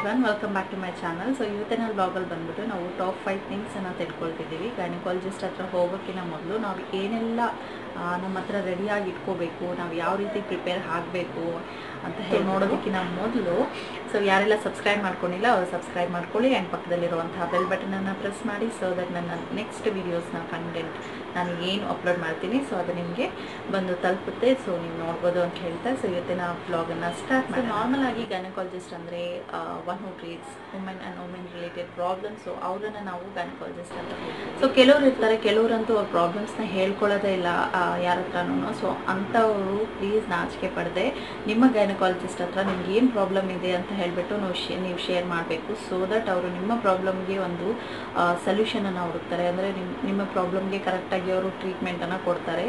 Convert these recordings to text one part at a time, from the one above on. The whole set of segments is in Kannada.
Everyone, welcome back to my channel. So ಇವತ್ತಿನ ಬ್ಲಾಗಲ್ಲಿ ಬಂದ್ಬಿಟ್ಟು ನಾವು ಟಾಪ್ 5 ಥಿಂಗ್ಸನ್ನು ತಿಳ್ಕೊಳ್ತಿದ್ದೀವಿ. ಗೈನಕಾಲಜಿಸ್ಟ್ ಹತ್ರ ಹೋಗೋಕ್ಕಿಂತ ಮೊದಲು ನಾವು ಏನೆಲ್ಲ ನಮ್ಮ ಹತ್ರ ರೆಡಿಯಾಗಿ ಇಟ್ಕೋಬೇಕು, ನಾವು ಯಾವ ರೀತಿ ಪ್ರಿಪೇರ್ ಆಗಬೇಕು ಅಂತ ಹೇಳಿ ನೋಡೋದಕ್ಕಿಂತ ಮೊದಲು ಸೊ ಯಾರೆಲ್ಲ ಸಬ್ಸ್ಕ್ರೈಬ್ ಮಾಡ್ಕೊಂಡಿಲ್ಲ ಅವರು ಸಬ್ಸ್ಕ್ರೈಬ್ ಮಾಡ್ಕೊಳ್ಳಿ ಆ್ಯಂಡ್ ಪಕ್ಕದಲ್ಲಿರುವಂತಹ ಬೆಲ್ ಬಟನನ್ನು ಪ್ರೆಸ್ ಮಾಡಿ. ಸೊ ದಟ್ ನನ್ನ ನೆಕ್ಸ್ಟ್ ವೀಡಿಯೋಸ್ನ ಕಂಟೆಂಟ್ ನಾನು ಏನು ಅಪ್ಲೋಡ್ ಮಾಡ್ತೀನಿ ಸೊ ಅದು ನಿಮಗೆ ಬಂದು ತಲುಪುತ್ತೆ. ಸೊ ನೀವು ನೋಡ್ಬೋದು ಅಂತ ಹೇಳ್ತಾ ಸೊ ಇವತ್ತಿನ ಬ್ಲಾಗನ್ನು ಸ್ಟಾರ್ಟ್ ಮಾಡಿ. ನಾರ್ಮಲ್ ಆಗಿ ಗೈನಕಾಲಜಿಸ್ಟ್ ಅಂದರೆ one who treats women and women related problems. So ಅವರನ್ನು ನಾವು ಗೈನಕಾಲಜಿಸ್ಟ್ ಅಂತ ಹೇಳ್ತೀವಿ. ಸೊ ಕೆಲವರು ಇರ್ತಾರೆ, ಕೆಲವರಂತೂ ಅವ್ರ ಪ್ರಾಬ್ಲಮ್ಸ್ನ ಹೇಳ್ಕೊಳ್ಳೋದೇ ಇಲ್ಲ ಯಾರ ಹತ್ರನೂ. ಸೊ ಅಂಥವರು ಪ್ಲೀಸ್ ನಾಚಿಕೆ ಪಡದೆ ನಿಮ್ಮ ಗೈನಕಾಲಜಿಸ್ಟ್ ಹತ್ರ ನಿಮ್ಗೆ ಏನು ಪ್ರಾಬ್ಲಮ್ ಇದೆ ಅಂತ ಹೇಳಿಬಿಟ್ಟು ನೀವು ಶೇರ್ ಮಾಡಬೇಕು. ಸೊ ದಟ್ ಅವರು ನಿಮ್ಮ ಪ್ರಾಬ್ಲಮ್ಗೆ ಒಂದು ಸೊಲ್ಯೂಷನನ್ನು ಹುಡುಕ್ತಾರೆ. ಅಂದರೆ ನಿಮ್ಮ ಪ್ರಾಬ್ಲಮ್ಗೆ ಕರೆಕ್ಟಾಗಿ ಅವರು ಟ್ರೀಟ್ಮೆಂಟನ್ನು ಕೊಡ್ತಾರೆ,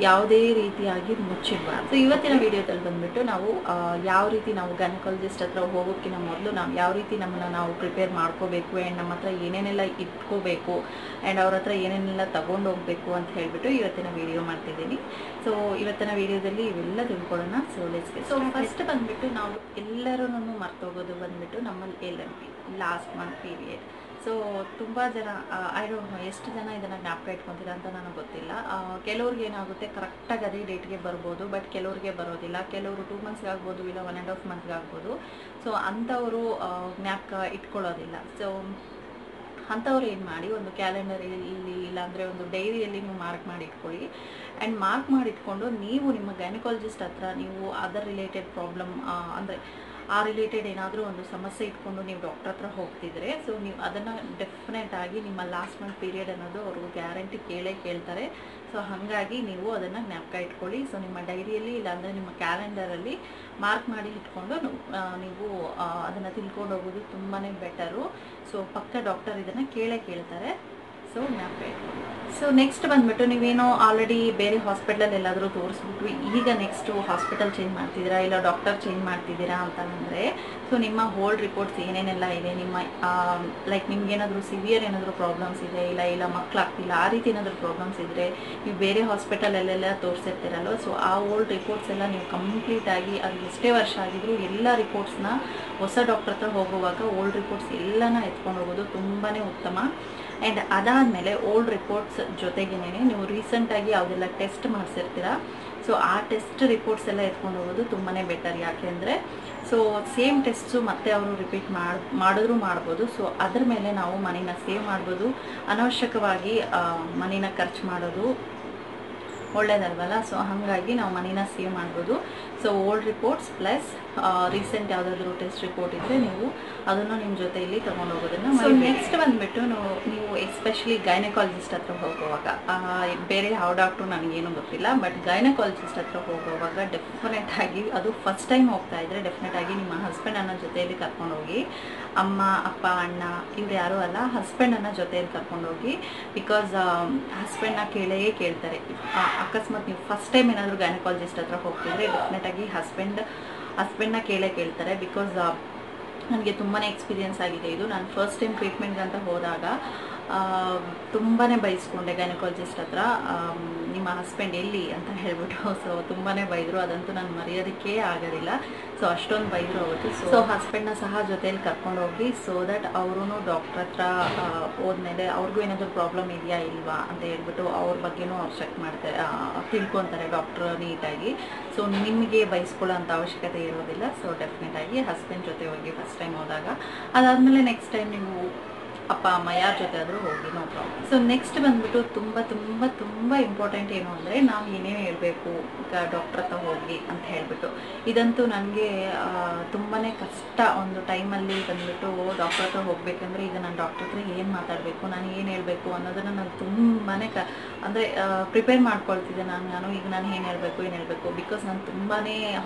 ಯಾವುದೇ ರೀತಿಯಾಗಿ ಮುಚ್ಚಿಡಬಾರ್ದು. ಸೊ ಇವತ್ತಿನ ವಿಡಿಯೋದಲ್ಲಿ ಬಂದುಬಿಟ್ಟು ನಾವು ಯಾವ ರೀತಿ ನಾವು ಗೈನಕಾಲಜಿಸ್ಟ್ ಹತ್ರ ಹೋಗೋಕ್ಕಿಂತ ಮೊದಲು ನಾವು ಯಾವ ರೀತಿ ನಮ್ಮನ್ನು ನಾವು ಪ್ರಿಪೇರ್ ಮಾಡ್ಕೋಬೇಕು ಆ್ಯಂಡ್ ನಮ್ಮ ಹತ್ರ ಏನೇನೆಲ್ಲ ಇಟ್ಕೋಬೇಕು ಆ್ಯಂಡ್ ಅವ್ರ ಹತ್ರ ಏನೇನೆಲ್ಲ ತಗೊಂಡು ಹೋಗಬೇಕು ಅಂತ ಹೇಳಿಬಿಟ್ಟು ಇವತ್ತಿನ ವಿಡಿಯೋ ಮಾಡ್ತಿದ್ದೀನಿ. ಸೊ ಇವತ್ತಿನ ವಿಡಿಯೋದಲ್ಲಿ ಇವೆಲ್ಲ ತಿಳ್ಕೊಳ್ಳೋಣ. So let's get. So first ಬಂದುಬಿಟ್ಟು ನಾವು ಎಲ್ಲರೂ ಮರ್ತೋಗೋದು ಬಂದುಬಿಟ್ಟು ನಮ್ಮಲ್ಲಿ LMP last month period. So ತುಂಬ ಜನ ಐ ಡೋಂಟ್ ನೋ ಎಷ್ಟು ಜನ ಇದನ್ನು ಜ್ಞಾಪಕ ಇಟ್ಕೊತೀರ ಅಂತ ನನಗೆ ಗೊತ್ತಿಲ್ಲ. ಕೆಲವ್ರಿಗೆ ಏನಾಗುತ್ತೆ ಕರೆಕ್ಟಾಗಿ ಅದೇ ಡೇಟ್ಗೆ ಬರ್ಬೋದು, ಬಟ್ ಕೆಲವ್ರಿಗೆ ಬರೋದಿಲ್ಲ. ಕೆಲವರು 2 ಮಂತ್ಸ್ಗೆ ಆಗ್ಬೋದು, ಇಲ್ಲ 1.5 ಮಂತ್ಗೆ ಆಗ್ಬೋದು. ಸೊ ಅಂಥವರು ಜ್ಞಾಪಕ ಇಟ್ಕೊಳ್ಳೋದಿಲ್ಲ. ಸೊ ಅಂಥವ್ರು ಏನು ಮಾಡಿ ಒಂದು ಕ್ಯಾಲೆಂಡರಲ್ಲಿ ಇಲ್ಲಾಂದರೆ ಒಂದು ಡೈರಿಯಲ್ಲಿ ನೀವು ಮಾರ್ಕ್ ಮಾಡಿ ಇಟ್ಕೊಳ್ಳಿ. ಆ್ಯಂಡ್ ಮಾರ್ಕ್ ಮಾಡಿ ಇಟ್ಕೊಂಡು ನೀವು ನಿಮ್ಮ ಗೈನಕಾಲಜಿಸ್ಟ್ ಹತ್ರ ನೀವು ಅದರ್ ರಿಲೇಟೆಡ್ ಪ್ರಾಬ್ಲಮ್ ಅಂದರೆ ಆ ರಿಲೇಟೆಡ್ ಏನಾದರೂ ಒಂದು ಸಮಸ್ಯೆ ಇಟ್ಕೊಂಡು ನೀವು ಡಾಕ್ಟರ್ ಹತ್ರ ಹೋಗ್ತಿದ್ರೆ ಸೊ ನೀವು ಅದನ್ನು ಡೆಫಿನೆಟ್ ಆಗಿ ನಿಮ್ಮ ಲಾಸ್ಟ್ ಮಂತ್ ಪೀರಿಯಡ್ ಅನ್ನೋದು ಅವ್ರಿಗೆ ಗ್ಯಾರಂಟಿ ಕೇಳ್ತಾರೆ. ಸೊ ಹಾಗಾಗಿ ನೀವು ಅದನ್ನು ಜ್ಞಾಪಕ ಇಟ್ಕೊಳ್ಳಿ. ಸೊ ನಿಮ್ಮ ಡೈರಿಯಲ್ಲಿ ಇಲ್ಲಾಂದರೆ ನಿಮ್ಮ ಕ್ಯಾಲೆಂಡರಲ್ಲಿ ಮಾರ್ಕ್ ಮಾಡಿ ಇಟ್ಕೊಂಡು ನೀವು ಅದನ್ನು ತಿಳ್ಕೊಂಡು ಹೋಗೋದು ತುಂಬಾ ಬೆಟರು. ಸೊ ಪಕ್ಕ ಡಾಕ್ಟರ್ ಇದನ್ನು ಕೇಳ್ತಾರೆ. ಸೊ ಜ್ಞಾಪಕ ಇಟ್ಕೊಳ್ಳಿ. ಸೊ ನೆಕ್ಸ್ಟ್ ಬಂದುಬಿಟ್ಟು ನೀವೇನೋ ಆಲ್ರೆಡಿ ಬೇರೆ ಹಾಸ್ಪಿಟಲಲ್ಲಿ ಎಲ್ಲಾದರೂ ತೋರಿಸ್ಬಿಟ್ಟು ಈಗ ನೆಕ್ಸ್ಟು ಹಾಸ್ಪಿಟಲ್ ಚೇಂಜ್ ಮಾಡ್ತಿದ್ದೀರಾ ಇಲ್ಲ ಡಾಕ್ಟರ್ ಚೇಂಜ್ ಮಾಡ್ತಿದ್ದೀರಾ ಅಂತಂದರೆ ಸೊ ನಿಮ್ಮ ಹೋಲ್ಡ್ ರಿಪೋರ್ಟ್ಸ್ ಏನೇನೆಲ್ಲ ಇದೆ, ನಿಮ್ಮ ಲೈಕ್ ನಿಮ್ಗೇನಾದರೂ ಸಿವಿಯರ್ ಏನಾದರೂ ಪ್ರಾಬ್ಲಮ್ಸ್ ಇದೆ, ಇಲ್ಲ ಮಕ್ಕಳಾಗ್ತಿಲ್ಲ, ಆ ರೀತಿ ಏನಾದರೂ ಪ್ರಾಬ್ಲಮ್ಸ್ ಇದ್ದರೆ ನೀವು ಬೇರೆ ಹಾಸ್ಪಿಟಲಲ್ಲೆಲ್ಲ ತೋರಿಸಿರ್ತೀರಲ್ವ. ಸೊ ಆ ಓಲ್ಡ್ ರಿಪೋರ್ಟ್ಸ್ ಎಲ್ಲ ನೀವು ಕಂಪ್ಲೀಟಾಗಿ ಅದು ಎಷ್ಟೇ ವರ್ಷ ಆಗಿದ್ರು ಎಲ್ಲ ರಿಪೋರ್ಟ್ಸ್ನ ಹೊಸ ಡಾಕ್ಟರ್ ಹತ್ರ ಹೋಗುವಾಗ ಓಲ್ಡ್ ರಿಪೋರ್ಟ್ಸ್ ಎಲ್ಲನ ಎತ್ಕೊಂಡು ಹೋಗೋದು ತುಂಬಾ ಉತ್ತಮ. ಆ್ಯಂಡ್ ಅದಾದಮೇಲೆ ಓಲ್ಡ್ ರಿಪೋರ್ಟ್ಸ್ ಜೊತೆಗೇನೆ ನೀವು ರೀಸೆಂಟಾಗಿ ಯಾವುದೆಲ್ಲ ಟೆಸ್ಟ್ ಮಾಡಿಸಿರ್ತೀರ ಸೊ ಆ ಟೆಸ್ಟ್ ರಿಪೋರ್ಟ್ಸ್ ಎಲ್ಲ ಎತ್ಕೊಂಡು ಹೋಗೋದು ತುಂಬಾ ಬೆಟರ್. ಯಾಕೆಂದರೆ ಸೊ ಸೇಮ್ ಟೆಸ್ಟ್ಸು ಮತ್ತೆ ಅವರು ರಿಪೀಟ್ ಮಾಡಿದ್ರೂ ಮಾಡ್ಬೋದು. ಸೊ ಅದ್ರ ಮೇಲೆ ನಾವು ಮನಿನ ಸೇವ್ ಮಾಡ್ಬೋದು. ಅನವಶ್ಯಕವಾಗಿ ಮನಿನ ಖರ್ಚು ಮಾಡೋದು ಒಳ್ಳೇದಲ್ವಲ್ಲ. ಸೊ ಹಾಗಾಗಿ ನಾವು ಮನಿನ ಸೇವ್ ಮಾಡ್ಬೋದು. So old reports plus recent ಯಾವುದಾದ್ರೂ ಟೆಸ್ಟ್ ರಿಪೋರ್ಟ್ ಇದ್ದರೆ ನೀವು ಅದನ್ನು ನಿಮ್ಮ ಜೊತೆಯಲ್ಲಿ ತೊಗೊಂಡು ಹೋಗೋದನ್ನು. ಸೊ ನೆಕ್ಸ್ಟ್ ಬಂದುಬಿಟ್ಟು ನೀವು ಎಸ್ಪೆಷಲಿ ಗೈನಕಾಲಜಿಸ್ಟ್ ಹತ್ರ ಹೋಗುವಾಗ ಬೇರೆ ಯಾವ ಡಾಕ್ಟ್ರು ನನಗೇನು ಗೊತ್ತಿಲ್ಲ, ಬಟ್ ಗೈನಕಾಲಜಿಸ್ಟ್ ಹತ್ರ ಹೋಗುವಾಗ ಡೆಫಿನೆಟಾಗಿ ಅದು ಫಸ್ಟ್ ಟೈಮ್ ಹೋಗ್ತಾ ಇದ್ದರೆ ಡೆಫಿನೆಟಾಗಿ ನಿಮ್ಮ ಹಸ್ಬೆಂಡನ್ನು ಜೊತೆಯಲ್ಲಿ ಕರ್ಕೊಂಡೋಗಿ. ಅಮ್ಮ ಅಪ್ಪ ಅಣ್ಣ ಇವ್ರು ಯಾರೂ ಅಲ್ಲ, ಹಸ್ಬೆಂಡನ್ನು ಜೊತೆಯಲ್ಲಿ ಕರ್ಕೊಂಡೋಗಿ. ಬಿಕಾಸ್ ಹಸ್ಬೆಂಡನ್ನ ಕೇಳ್ತಾರೆ. ಅಕಸ್ಮಾತ್ ನೀವು ಫಸ್ಟ್ ಟೈಮ್ ಏನಾದರೂ ಗೈನಕಾಲಜಿಸ್ಟ್ ಹತ್ರ ಹೋಗ್ತಿದ್ರೆ ಡೆಫಿನೆಟಾಗಿ ಹಸ್ಬೆಂಡನ್ನ ಕೇಳ್ತಾರೆ. ಬಿಕಾಸ್ ನನಗೆ ತುಂಬಾ ಎಕ್ಸ್ಪೀರಿಯೆನ್ಸ್ ಆಗಿದೆ ಇದು. ನಾನು ಫಸ್ಟ್ ಟೈಮ್ ಟ್ರೀಟ್ಮೆಂಟ್ಗಂತ ಹೋದಾಗ ತುಂಬಾ ಬೈಸ್ಕೊಂಡೆ ಗೈನಕಾಲಜಿಸ್ಟ್ ಹತ್ರ, ನಿಮ್ಮ ಹಸ್ಬೆಂಡ್ ಎಲ್ಲಿ ಅಂತ ಹೇಳ್ಬಿಟ್ಟು. ಸೊ ತುಂಬಾ ಬೈದರು, ಅದಂತೂ ನಾನು ಮರೆಯೋದಕ್ಕೆ ಆಗೋದಿಲ್ಲ. ಸೊ ಅಷ್ಟೊಂದು ಬೈದರು ಅವತ್ತು. ಸೊ ಹಸ್ಬೆಂಡ್ನ ಸಹ ಜೊತೆಯಲ್ಲಿ ಕರ್ಕೊಂಡೋಗಿ ಸೊ ದಟ್ ಅವರು ಡಾಕ್ಟ್ರ್ ಹತ್ರ ಹೋದ್ಮೇಲೆ ಅವ್ರಿಗೂ ಏನಾದರೂ ಪ್ರಾಬ್ಲಮ್ ಇದೆಯಾ ಇಲ್ವಾ ಅಂತ ಹೇಳ್ಬಿಟ್ಟು ಅವ್ರ ಬಗ್ಗೆನೂ ಅವ್ರು ಚೆಕ್ ಮಾಡ್ತಾರೆ, ತಿಳ್ಕೊತಾರೆ ಡಾಕ್ಟ್ರ್ ನೀಟಾಗಿ. ಸೊ ನಿಮಗೆ ಬೈಸ್ಕೊಳ್ಳೋ ಅಂಥ ಅವಶ್ಯಕತೆ ಇರೋದಿಲ್ಲ. ಸೊ ಡೆಫಿನೆಟಾಗಿ ಹಸ್ಬೆಂಡ್ ಜೊತೆ ಹೋಗಿ ಫಸ್ಟ್ ಟೈಮ್ ಹೋದಾಗ. ಅದಾದಮೇಲೆ ನೆಕ್ಸ್ಟ್ ಟೈಮ್ ನೀವು ಅಪ್ಪ ಅಮ್ಮ ಯಾರ ಜೊತೆ ಆದರೂ ಹೋಗಿ, ನೋ ಪ್ರಾಬ್ಲಮ್. ಸೊ ನೆಕ್ಸ್ಟ್ ಬಂದುಬಿಟ್ಟು ತುಂಬ ಇಂಪಾರ್ಟೆಂಟ್ ಏನು ಅಂದರೆ ನಾವು ಏನೇನು ಹೇಳಬೇಕು ಡಾಕ್ಟ್ರ್ ಹತ್ರ ಹೋಗಿ ಅಂತ ಹೇಳಿಬಿಟ್ಟು. ಇದಂತೂ ನನಗೆ ತುಂಬಾ ಕಷ್ಟ ಒಂದು ಟೈಮಲ್ಲಿ ಬಂದುಬಿಟ್ಟು ಡಾಕ್ಟ್ರ್ ಹತ್ರ ಹೋಗಬೇಕಂದ್ರೆ ಈಗ ನಾನು ಡಾಕ್ಟ್ರ್ ಹತ್ರ ಏನು ಮಾತಾಡಬೇಕು, ನಾನು ಏನು ಹೇಳಬೇಕು ಅನ್ನೋದನ್ನು ನಾನು ತುಂಬಾ ಅಂದರೆ ಪ್ರಿಪೇರ್ ಮಾಡ್ಕೊಳ್ತಿದ್ದೆ ನಾನು ಈಗ ನಾನು ಏನು ಹೇಳಬೇಕು ಬಿಕಾಸ್ ನಾನು ತುಂಬಾ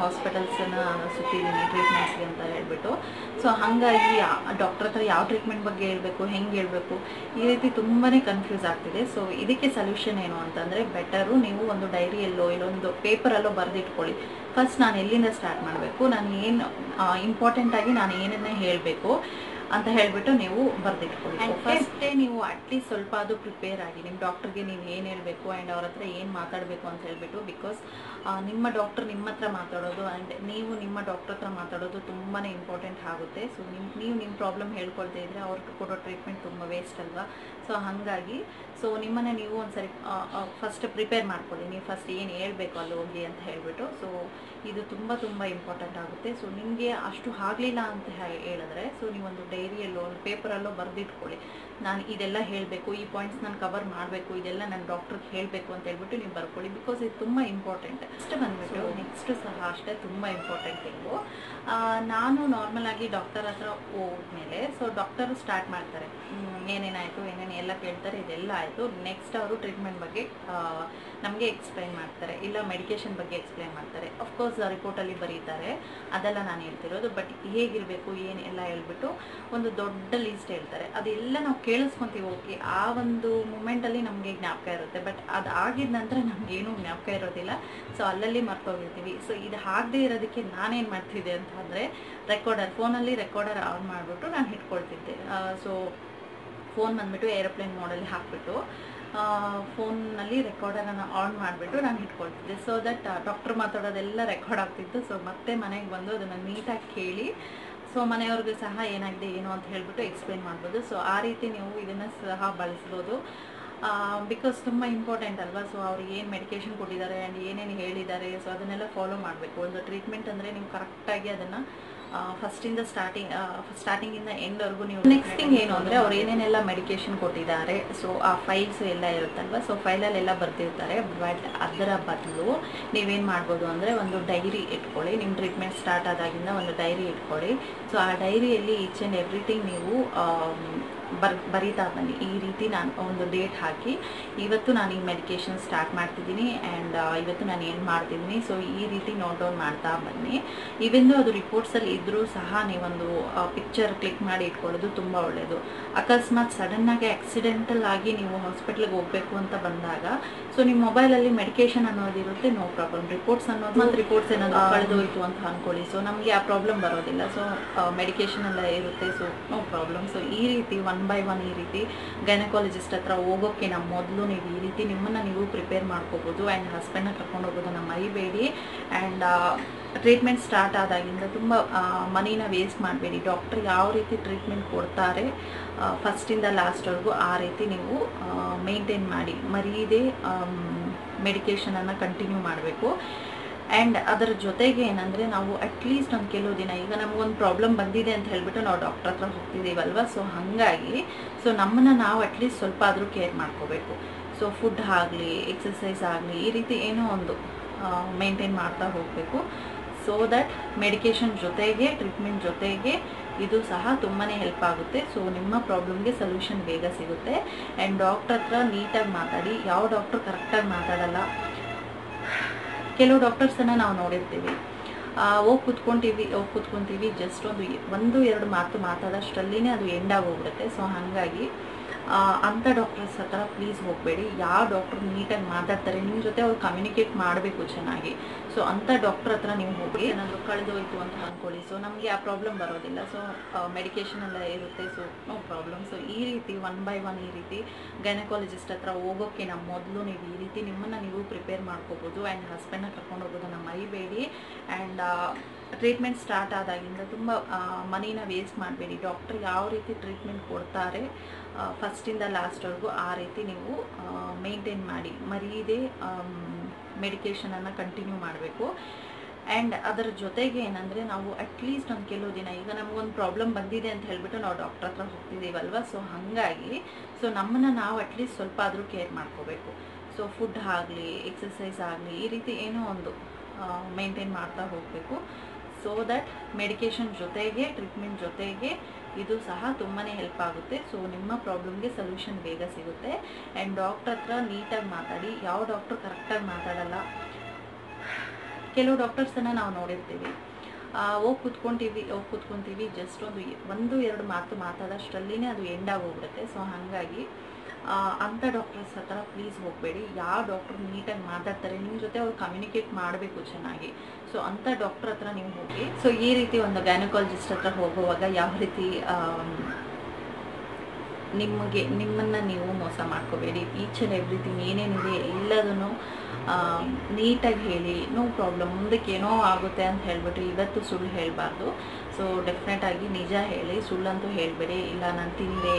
ಹಾಸ್ಪಿಟಲ್ಸನ್ನು ಸುತ್ತಿದ್ದೀನಿ ಟ್ರೀಟ್ಮೆಂಟ್ಸ್ಗೆ ಅಂತ ಹೇಳ್ಬಿಟ್ಟು. ಸೊ ಹಾಗಾಗಿ ಡಾಕ್ಟ್ರ್ ಹತ್ರ ಯಾವ ಟ್ರೀಟ್ಮೆಂಟ್ ಬಗ್ಗೆ ಹೇಳಬೇಕು, ಹೆಂಗೆ ಹೇಳಬೇಕು, ಈ ರೀತಿ ತುಂಬಾ ಕನ್ಫ್ಯೂಸ್ ಆಗ್ತಿದೆ. ಸೊ ಇದಕ್ಕೆ ಸೊಲ್ಯೂಷನ್ ಏನು ಅಂತಂದರೆ ಬೆಟರು ನೀವು ಒಂದು ಡೈರಿಯಲ್ಲೋ ಇಲ್ಲೊಂದು ಪೇಪರಲ್ಲೋ ಬರೆದಿಟ್ಕೊಳ್ಳಿ. ಫಸ್ಟ್ ನಾನು ಎಲ್ಲಿಂದ ಸ್ಟಾರ್ಟ್ ಮಾಡಬೇಕು, ನಾನು ಏನು ಇಂಪಾರ್ಟೆಂಟಾಗಿ ನಾನು ಏನನ್ನೇ ಹೇಳಬೇಕು, ಅಂತ ಹೇಳಿಬಿಟ್ಟು ನೀವು ಬರೆದಿಟ್ಕೊಳ್ಳಿ. ಆ್ಯಂಡ್ ಫಸ್ಟೇ ನೀವು ಅಟ್ಲೀಸ್ಟ್ ಸ್ವಲ್ಪ ಅದು ಪ್ರಿಪೇರ್ ಆಗಿ ನಿಮ್ಮ ಡಾಕ್ಟರ್ಗೆ ನೀವು ಏನು ಹೇಳಬೇಕು ಆ್ಯಂಡ್ ಅವ್ರ ಹತ್ರ ಏನು ಮಾತಾಡಬೇಕು ಅಂತ ಹೇಳಿಬಿಟ್ಟು. ಬಿಕಾಸ್ ನಿಮ್ಮ ಡಾಕ್ಟರ್ ನಿಮ್ಮ ಹತ್ರ ಮಾತಾಡೋದು ಆ್ಯಂಡ್ ನೀವು ನಿಮ್ಮ ಡಾಕ್ಟರ್ ಹತ್ರ ಮಾತಾಡೋದು ತುಂಬಾ ಇಂಪಾರ್ಟೆಂಟ್ ಆಗುತ್ತೆ. ಸೊ ನೀವು ನಿಮ್ಮ ಪ್ರಾಬ್ಲಮ್ ಹೇಳ್ಕೊಳ್ತಾ ಇದ್ದರೆ ಅವ್ರಿಗೆ ಕೊಡೋ ಟ್ರೀಟ್ಮೆಂಟ್ ತುಂಬ ವೇಸ್ಟ್ ಅಲ್ವಾ. ಸೊ ಹಾಗಾಗಿ ನಿಮ್ಮನ್ನು ನೀವು ಒಂದ್ಸರಿ ಫಸ್ಟ್ ಪ್ರಿಪೇರ್ ಮಾಡ್ಕೊಳ್ಳಿ. ನೀವು ಫಸ್ಟ್ ಏನು ಹೇಳಬೇಕು ಅಲ್ಲಿ ಹೋಗಿ ಅಂತ ಹೇಳಿಬಿಟ್ಟು. ಸೊ ಇದು ತುಂಬ ತುಂಬ ಇಂಪಾರ್ಟೆಂಟ್ ಆಗುತ್ತೆ. ಸೊ ನಿಮಗೆ ಅಷ್ಟು ಆಗಲಿಲ್ಲ ಅಂತ ಹೇಳಿದ್ರೆ ನೀವೊಂದು ಡೈರಿಯಲ್ಲೋ ಒಂದು ಪೇಪರಲ್ಲೋ ಬರೆದಿಟ್ಕೊಳ್ಳಿ. ನಾನು ಇದೆಲ್ಲ ಹೇಳಬೇಕು, ಈ ಪಾಯಿಂಟ್ಸ್ ನಾನು ಕವರ್ ಮಾಡಬೇಕು, ಇದೆಲ್ಲ ನನ್ನ ಡಾಕ್ಟ್ರಿಗೆ ಹೇಳಬೇಕು ಅಂತ ಹೇಳ್ಬಿಟ್ಟು ನೀವು ಬರ್ಕೊಳ್ಳಿ. ಬಿಕಾಸ್ ಇದು ತುಂಬ ಇಂಪಾರ್ಟೆಂಟ್. ನೆಕ್ಸ್ಟ್ ಬಂದುಬಿಟ್ಟು ನೆಕ್ಸ್ಟ್ ಸಹ ಅಷ್ಟೇ ತುಂಬ ಇಂಪಾರ್ಟೆಂಟ್ ಇವು. ನಾನು ನಾರ್ಮಲ್ ಆಗಿ ಡಾಕ್ಟರ್ ಹತ್ರ ಹೋದ್ಮೇಲೆ ಡಾಕ್ಟರು ಸ್ಟಾರ್ಟ್ ಮಾಡ್ತಾರೆ, ಏನೇನಾಯಿತು ಏನೇನು ಎಲ್ಲ ಕೇಳ್ತಾರೆ. ಇದೆಲ್ಲ ಆಯಿತು. ನೆಕ್ಸ್ಟ್ ಅವರು ಟ್ರೀಟ್ಮೆಂಟ್ ಬಗ್ಗೆ ನಮಗೆ ಎಕ್ಸ್ಪ್ಲೈನ್ ಮಾಡ್ತಾರೆ, ಇಲ್ಲ ಮೆಡಿಕೇಷನ್ ಬಗ್ಗೆ ಎಕ್ಸ್ಪ್ಲೈನ್ ಮಾಡ್ತಾರೆ. ಅಫ್ಕೋರ್ಸ್ ರಿಪೋರ್ಟಲ್ಲಿ ಬರೀತಾರೆ, ಅದೆಲ್ಲ ನಾನು ಹೇಳ್ತಿರೋದು. ಬಟ್ ಹೇಗಿರಬೇಕು ಏನು ಎಲ್ಲ ಹೇಳ್ಬಿಟ್ಟು ಒಂದು ದೊಡ್ಡ ಲೀಸ್ಟ್ ಹೇಳ್ತಾರೆ. ಅದೆಲ್ಲ ನಾವು ಕೇಳಿಸ್ಕೊತೀವಿ. ಓಕೆ, ಆ ಒಂದು ಮೂಮೆಂಟಲ್ಲಿ ನಮಗೆ ಜ್ಞಾಪಕ ಇರುತ್ತೆ. ಬಟ್ ಅದು ಆಗಿದ ನಂತರ ನಮಗೇನು ಜ್ಞಾಪಕ ಇರೋದಿಲ್ಲ. ಅಲ್ಲಲ್ಲಿ ಮರ್ತೋಗಿರ್ತೀವಿ. ಇದು ಆಗದೆ ಇರೋದಕ್ಕೆ ನಾನೇನು ಮಾಡ್ತಿದ್ದೆ ಅಂತಂದರೆ ಫೋನಲ್ಲಿ ರೆಕಾರ್ಡರ್ ಆನ್ ಮಾಡಿಬಿಟ್ಟು ನಾನು ಇಟ್ಕೊಳ್ತಿದ್ದೆ. ಫೋನ್ ಬಂದುಬಿಟ್ಟು ಏರೋಪ್ಲೇನ್ ಮೋಡಲ್ಲಿ ಹಾಕಿಬಿಟ್ಟು ಫೋನ್ನಲ್ಲಿ ರೆಕಾರ್ಡರನ್ನು ಆನ್ ಮಾಡಿಬಿಟ್ಟು ನಾನು ಇಟ್ಕೊಳ್ತಿದ್ದೆ. ದಟ್ ಡಾಕ್ಟ್ರ್ ಮಾತಾಡೋದೆಲ್ಲ ರೆಕಾರ್ಡ್ ಆಗ್ತಿತ್ತು. ಮತ್ತೆ ಮನೆಗೆ ಬಂದು ಅದನ್ನು ನೀಟಾಗಿ ಕೇಳಿ ಮನೆಯವ್ರಿಗೆ ಸಹ ಏನಾಗಿದೆ ಏನು ಅಂತ ಹೇಳ್ಬಿಟ್ಟು ಎಕ್ಸ್ಪ್ಲೇನ್ ಮಾಡ್ಬೋದು. ಆ ರೀತಿ ನೀವು ಇದನ್ನು ಸಹ ಬಳಸ್ಬೋದು. ಬಿಕಾಸ್ ತುಂಬ ಇಂಪಾರ್ಟೆಂಟ್ ಅಲ್ವಾ. ಅವ್ರಿಗೆ ಏನು ಮೆಡಿಕೇಷನ್ ಕೊಟ್ಟಿದ್ದಾರೆ ಆ್ಯಂಡ್ ಏನೇನು ಹೇಳಿದ್ದಾರೆ ಅದನ್ನೆಲ್ಲ ಫಾಲೋ ಮಾಡಬೇಕು. ಒಂದು ಟ್ರೀಟ್ಮೆಂಟ್ ಅಂದರೆ ನೀವು ಕರೆಕ್ಟಾಗಿ ಅದನ್ನು ಫಸ್ಟಿಂದ ಸ್ಟಾರ್ಟಿಂಗಿಂದ ಎಂಡ್ವರೆಗೂ ನೀವು. ನೆಕ್ಸ್ಟ್ ಥಿಂಗ್ ಏನು ಅಂದರೆ ಅವ್ರು ಏನೇನೆಲ್ಲ ಮೆಡಿಕೇಷನ್ ಕೊಟ್ಟಿದ್ದಾರೆ ಆ ಫೈಲ್ಸ್ ಎಲ್ಲ ಇರುತ್ತಲ್ವ. ಫೈಲಲ್ಲೆಲ್ಲ ಬರ್ತಿರ್ತಾರೆ. ಬಟ್ ಅದರ ಬದಲು ನೀವೇನು ಮಾಡ್ಬೋದು ಅಂದರೆ ಒಂದು ಡೈರಿ ಇಟ್ಕೊಳ್ಳಿ. ನಿಮ್ಮ ಟ್ರೀಟ್ಮೆಂಟ್ ಸ್ಟಾರ್ಟ್ ಆದಾಗಿಂದ ಒಂದು ಡೈರಿ ಇಟ್ಕೊಳ್ಳಿ. ಆ ಡೈರಿಯಲ್ಲಿ ಈಚ್ ಆ್ಯಂಡ್ ಎವ್ರಿಥಿಂಗ್ ನೀವು ಬರೀತಾ ಬನ್ನಿ. ಈ ರೀತಿ ನಾನು ಒಂದು ಡೇಟ್ ಹಾಕಿ ಇವತ್ತು ನಾನು ಈ ಮೆಡಿಕೇಷನ್ ಸ್ಟಾರ್ಟ್ ಮಾಡ್ತಿದ್ದೀನಿ ಆ್ಯಂಡ್ ಇವತ್ತು ನಾನು ಏನು ಮಾಡ್ತಿದ್ದೀನಿ. ಈ ರೀತಿ ನೋಟ್ ಡೌನ್ ಮಾಡ್ತಾ ಬನ್ನಿ. ಇವೆಂದು ಅದು ರಿಪೋರ್ಟ್ಸಲ್ಲಿ ಇದ್ದರೂ ಸಹ ನೀವೊಂದು ಪಿಕ್ಚರ್ ಕ್ಲಿಕ್ ಮಾಡಿ ಇಟ್ಕೊಳ್ಳೋದು ತುಂಬ ಒಳ್ಳೆಯದು. ಅಕಸ್ಮಾತ್ ಸಡನ್ನಾಗಿ ಆಕ್ಸಿಡೆಂಟಲ್ ಆಗಿ ನೀವು ಹಾಸ್ಪಿಟ್ಲಿಗೆ ಹೋಗಬೇಕು ಅಂತ ಬಂದಾಗ ನಿಮ್ಮ ಮೊಬೈಲಲ್ಲಿ ಮೆಡಿಕೇಷನ್ ಅನ್ನೋದಿರುತ್ತೆ, ನೋ ಪ್ರಾಬ್ಲಮ್. ರಿಪೋರ್ಟ್ಸ್ ಅನ್ನೋದು ಮತ್ತು ರಿಪೋರ್ಟ್ಸ್ ಏನಾದರೂ ಕಳೆದೋಯ್ತು ಅಂತ ಅಂದ್ಕೊಳ್ಳಿ. ನಮಗೆ ಆ ಪ್ರಾಬ್ಲಮ್ ಬರೋದಿಲ್ಲ. ಮೆಡಿಕೇಷನ್ ಎಲ್ಲ ಇರುತ್ತೆ. No problem. ಈ ರೀತಿ ಒನ್ ಬೈ ಒನ್ ಈ ರೀತಿ ಗೈನಕಾಲಜಿಸ್ಟ್ ಹತ್ರ ಹೋಗೋಕ್ಕಿಂತ ಮೊದಲು ನೀವು ಈ ರೀತಿ ನಿಮ್ಮನ್ನು ನೀವು ಪ್ರಿಪೇರ್ ಮಾಡ್ಕೋಬೋದು. ಆ್ಯಂಡ್ ಹಸ್ಬೆಂಡ್ನ ಕರ್ಕೊಂಡು ಹೋಗೋದನ್ನು ಮರಿಬೇಡಿ. ಆ್ಯಂಡ್ ಟ್ರೀಟ್ಮೆಂಟ್ ಸ್ಟಾರ್ಟ್ ಆದಾಗಿಂದ ತುಂಬ ಮನಿನ ವೇಸ್ಟ್ ಮಾಡಬೇಡಿ. ಡಾಕ್ಟ್ರ್ ಯಾವ ರೀತಿ ಟ್ರೀಟ್ಮೆಂಟ್ ಕೊಡ್ತಾರೆ ಫಸ್ಟಿಂದ ಲಾಸ್ಟ್ವರೆಗೂ ಆ ರೀತಿ ನೀವು ಮೇಂಟೈನ್ ಮಾಡಿ, ಮರೀದೇ ಮೆಡಿಕೇಷನನ್ನು ಕಂಟಿನ್ಯೂ ಮಾಡಬೇಕು. ಆ್ಯಂಡ್ ಅದರ ಜೊತೆಗೆ ಏನಂದರೆ ನಾವು ಅಟ್ಲೀಸ್ಟ್ ಒಂದು ಕೆಲವು ದಿನ, ಈಗ ನಮಗೊಂದು ಪ್ರಾಬ್ಲಮ್ ಬಂದಿದೆ ಅಂತ ಹೇಳಿಬಿಟ್ಟು ನಾವು ಡಾಕ್ಟ್ರ್ ಹತ್ರ ಹೋಗ್ತಿದ್ದೀವಲ್ವ. ಹಾಗಾಗಿ ನಮ್ಮನ್ನು ನಾವು ಅಟ್ಲೀಸ್ಟ್ ಸ್ವಲ್ಪ ಆದರೂ ಕೇರ್ ಮಾಡ್ಕೋಬೇಕು. ಫುಡ್ ಆಗಲಿ, ಎಕ್ಸಸೈಸ್ ಆಗಲಿ, ಈ ರೀತಿ ಏನೋ ಒಂದು ಮೇಂಟೈನ್ ಮಾಡ್ತಾ ಹೋಗಬೇಕು. ದಟ್ ಮೆಡಿಕೇಷನ್ ಜೊತೆಗೆ ಟ್ರೀಟ್ಮೆಂಟ್ ಜೊತೆಗೆ ಇದು ಸಹ ತುಂಬಾ ಹೆಲ್ಪ್ ಆಗುತ್ತೆ. ನಿಮ್ಮ ಪ್ರಾಬ್ಲಮ್ಗೆ ಸೊಲ್ಯೂಷನ್ ಬೇಗ ಸಿಗುತ್ತೆ. ಆ್ಯಂಡ್ ಡಾಕ್ಟ್ರ್ ಹತ್ರ ನೀಟಾಗಿ ಮಾತಾಡಿ. ಯಾವ ಡಾಕ್ಟ್ರು ಕರೆಕ್ಟಾಗಿ ಮಾತಾಡಲ್ಲ. ಕೆಲವು ಡಾಕ್ಟರ್ಸನ್ನು ನಾವು ನೋಡಿರ್ತೀವಿ, ಹೋಗಿ ಕೂತ್ಕೊತೀವಿ ಜಸ್ಟ್ ಒಂದು ಎರಡು ಮಾತು ಮಾತಾಡೋಷ್ಟರಲ್ಲಿನೇ ಅದು ಎಂಡ್ ಆಗೋಗ್ಬಿಡುತ್ತೆ. ಹಾಗಾಗಿ ಅಂಥ ಡಾಕ್ಟರ್ಸ್ ಹತ್ರ ಪ್ಲೀಸ್ ಹೋಗಬೇಡಿ. ಯಾವ ಡಾಕ್ಟ್ರು ನೀಟಾಗಿ ಮಾತಾಡ್ತಾರೆ, ನಿಮ್ಮ ಜೊತೆ ಅವ್ರು ಕಮ್ಯುನಿಕೇಟ್ ಮಾಡಬೇಕು ಚೆನ್ನಾಗಿ. ಅಂಥ ಡಾಕ್ಟ್ರ್ ಹತ್ರ ನೀವು ಹೋಗಿ. ಏನಾದರೂ ಕಳೆದೋಯ್ತು ಅಂತ ಅಂದ್ಕೊಳ್ಳಿ. ನಮಗೆ ಆ ಪ್ರಾಬ್ಲಮ್ ಬರೋದಿಲ್ಲ. ಮೆಡಿಕೇಷನ್ ಎಲ್ಲ ಇರುತ್ತೆ. No problem. ಈ ರೀತಿ ಒನ್ ಬೈ ಒನ್ ಈ ರೀತಿ ಗೈನಕಾಲಜಿಸ್ಟ್ ಹತ್ರ ಹೋಗೋಕ್ಕಿಂತ ಮೊದಲು ನೀವು ಈ ರೀತಿ ನಿಮ್ಮನ್ನು ನೀವು ಪ್ರಿಪೇರ್ ಮಾಡ್ಕೋಬೋದು. ಆ್ಯಂಡ್ ಹಸ್ಬೆಂಡ್ನ ಕರ್ಕೊಂಡು ಹೋಗೋದನ್ನು ಮರಿಬೇಡಿ. ಆ್ಯಂಡ್ ಟ್ರೀಟ್ಮೆಂಟ್ ಸ್ಟಾರ್ಟ್ ಆದಾಗಿಂದ ತುಂಬ ಮನಿನ ವೇಸ್ಟ್ ಮಾಡಬೇಡಿ. ಡಾಕ್ಟ್ರ್ ಯಾವ ರೀತಿ ಟ್ರೀಟ್ಮೆಂಟ್ ಕೊಡ್ತಾರೆ ಫಸ್ಟಿಂದ ಲಾಸ್ಟ್ವರೆಗೂ ಆ ರೀತಿ ನೀವು ಮೇಂಟೈನ್ ಮಾಡಿ, ಮರೀದೇ ಮೆಡಿಕೇಷನನ್ನು ಕಂಟಿನ್ಯೂ ಮಾಡಬೇಕು. ಆ್ಯಂಡ್ ಅದರ ಜೊತೆಗೆ ಏನಂದರೆ ನಾವು ಅಟ್ಲೀಸ್ಟ್ ಒಂದು ಕೆಲವು ದಿನ, ಈಗ ನಮಗೊಂದು ಪ್ರಾಬ್ಲಮ್ ಬಂದಿದೆ ಅಂತ ಹೇಳಿಬಿಟ್ಟು ನಾವು ಡಾಕ್ಟ್ರ್ ಹತ್ರ ಹೋಗ್ತಿದ್ದೀವಲ್ವ. ಹಾಗಾಗಿ ನಮ್ಮನ್ನು ನಾವು ಅಟ್ಲೀಸ್ಟ್ ಸ್ವಲ್ಪ ಆದರೂ ಕೇರ್ ಮಾಡ್ಕೋಬೇಕು. ಫುಡ್ ಆಗಲಿ, ಎಕ್ಸಸೈಸ್ ಆಗಲಿ, ಈ ರೀತಿ ಏನೋ ಒಂದು ಮೇಂಟೈನ್ ಮಾಡ್ತಾ ಹೋಗಬೇಕು. ದಟ್ ಮೆಡಿಕೇಷನ್ ಜೊತೆಗೆ ಟ್ರೀಟ್ಮೆಂಟ್ ಜೊತೆಗೆ ಇದು ಸಹ ತುಂಬಾ ಹೆಲ್ಪ್ ಆಗುತ್ತೆ. ನಿಮ್ಮ ಪ್ರಾಬ್ಲಮ್ಗೆ ಸೊಲ್ಯೂಷನ್ ಬೇಗ ಸಿಗುತ್ತೆ. ಆ್ಯಂಡ್ ಡಾಕ್ಟ್ರ್ ಹತ್ರ ನೀಟಾಗಿ ಮಾತಾಡಿ. ಯಾವ ಡಾಕ್ಟ್ರು ಕರೆಕ್ಟಾಗಿ ಮಾತಾಡಲ್ಲ. ಕೆಲವು ಡಾಕ್ಟರ್ಸನ್ನು ನಾವು ನೋಡಿರ್ತೀವಿ, ಹೋಗಿ ಕೂತ್ಕೊತೀವಿ ಜಸ್ಟ್ ಒಂದು ಎರಡು ಮಾತು ಮಾತಾಡೋಷ್ಟರಲ್ಲಿನೇ ಅದು ಎಂಡ್ ಆಗೋಗ್ಬಿಡುತ್ತೆ. ಹಾಗಾಗಿ ಅಂಥ ಡಾಕ್ಟರ್ಸ್ ಹತ್ರ ಪ್ಲೀಸ್ ಹೋಗಬೇಡಿ. ಯಾವ ಡಾಕ್ಟ್ರು ನೀಟಾಗಿ ಮಾತಾಡ್ತಾರೆ, ನಿಮ್ಮ ಜೊತೆ ಅವ್ರು ಕಮ್ಯುನಿಕೇಟ್ ಮಾಡಬೇಕು ಚೆನ್ನಾಗಿ. ಸೊ ಅಂಥ ಡಾಕ್ಟ್ರ್ ಹತ್ರ ನೀವು ಹೋಗಿ. ಸೊ ಈ ರೀತಿ ಒಂದು ಗೈನಕಾಲಜಿಸ್ಟ್ ಹತ್ರ ಹೋಗುವಾಗ ಯಾವ ರೀತಿ ನಿಮ್ಮನ್ನು ನೀವು ಮೋಸ ಮಾಡ್ಕೋಬೇಡಿ. ಈಚ್ ಆ್ಯಂಡ್ ಎವ್ರಿಥಿಂಗ್ ಏನೇನಿದೆ ಎಲ್ಲದನ್ನು ನೀಟಾಗಿ ಹೇಳಿ, ನೋ ಪ್ರಾಬ್ಲಮ್. ಮುಂದಕ್ಕೆ ಏನೋ ಆಗುತ್ತೆ ಅಂತ ಹೇಳಿಬಿಟ್ಟು ಇವತ್ತು ಸುಳ್ಳು ಹೇಳಬಾರ್ದು. ಸೊ ಡೆಫಿನೆಟಾಗಿ ನಿಜ ಹೇಳಿ, ಸುಳ್ಳಂತೂ ಹೇಳಬೇಡಿ. ಇಲ್ಲ ನಾನು ತಿಂದೆ,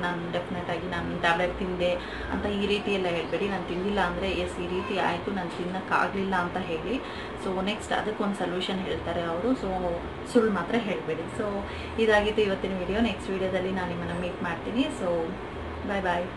ನಾನು ಡೆಫಿನೆಟಾಗಿ ನಾನು ಟ್ಯಾಬ್ಲೆಟ್ ತಿಂದೆ ಅಂತ ಈ ರೀತಿ ಎಲ್ಲ ಹೇಳಬೇಡಿ. ನಾನು ತಿಂದಿಲ್ಲ ಅಂದರೆ ಎಸ್ ಈ ರೀತಿ ಆಯಿತು, ನಾನು ತಿನ್ನೋಕ್ಕಾಗಲಿಲ್ಲ ಅಂತ ಹೇಳಿ. ಸೊ ನೆಕ್ಸ್ಟ್ ಅದಕ್ಕೊಂದು ಸೊಲ್ಯೂಷನ್ ಹೇಳ್ತಾರೆ ಅವರು. ಸೊ ಸುಳ್ಳು ಮಾತ್ರ ಹೇಳಬೇಡಿ. ಸೊ ಇದಾಗಿತ್ತು ಇವತ್ತಿನ ವಿಡಿಯೋ. ನೆಕ್ಸ್ಟ್ ವಿಡಿಯೋದಲ್ಲಿ ನಾನು ನಿಮ್ಮನ್ನು ಮೀಟ್ ಮಾಡ್ತೀನಿ. ಸೊ ಬಾಯ್ ಬಾಯ್.